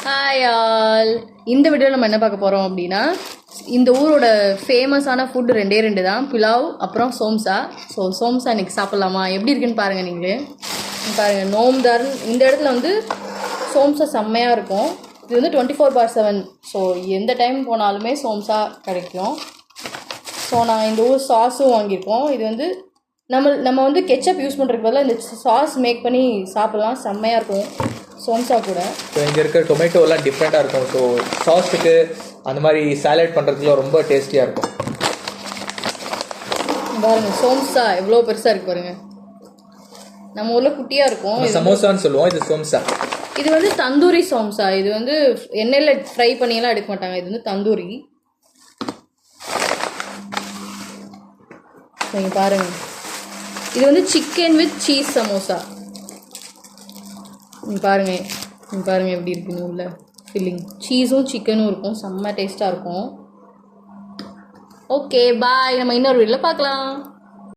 Hi all. இந்த வீடியோவில் நம்ம என்ன பார்க்க போகிறோம் அப்படின்னா, இந்த ஊரோட ஃபேமஸான ஃபுட் ரெண்டு தான், புலாவ் அப்புறம் சோம்சா. ஸோ சோம்சா இன்றைக்கி சாப்பிட்லாமா, எப்படி இருக்குன்னு பாருங்கள். நீங்களே பாருங்கள். நோம்தார் இந்த இடத்துல வந்து சோம்சா செம்மையாக இருக்கும். இது வந்து 24/7. ஸோ எந்த டைம் போனாலுமே சோம்சா கிடைக்கும். ஸோ நான் இந்த ஊர் சாஸும் வாங்கியிருக்கோம். இது வந்து நம்ம வந்து கெச்சப் யூஸ் பண்ணுறதுக்கு பதிலாக இந்த சாஸ் மேக் பண்ணி சாப்பிட்லாம். செம்மையாக இருக்கும் சோம்சா கூட. ஸோ இங்கே இருக்கிற டொமேட்டோலாம் டிஃப்ரெண்ட்டாக இருக்கும். ஸோ சாஸுக்கு அந்த மாதிரி சாலட் பண்ணுறதுக்குலாம் ரொம்ப டேஸ்டியாக இருக்கும். பாருங்கள் சோம்சா எவ்வளோ பெருசாக இருக்குது பாருங்கள். நம்ம ஊரில் குட்டியாக இருக்கும். சமோசான்னு சொல்லுவோம், இது சோம்சா. இது வந்து தந்தூரி சோம்சா. இது வந்து எண்ணெயில் ஃப்ரை பண்ணியெல்லாம் எடுக்க மாட்டாங்க. இது வந்து தந்தூரி. நீங்கள் பாருங்கள். இது வந்து சிக்கன் வித் சீஸ் சமோசா. நீங்கள் பாருங்கள் எப்படி இருக்குன்னு உள்ள ஃபில்லிங். சீஸும் சிக்கனும் இருக்கும். செம்ம டேஸ்ட்டாக இருக்கும். Okay bye. நம்ம இன்னொரு வீடியோவில் பார்க்கலாம்.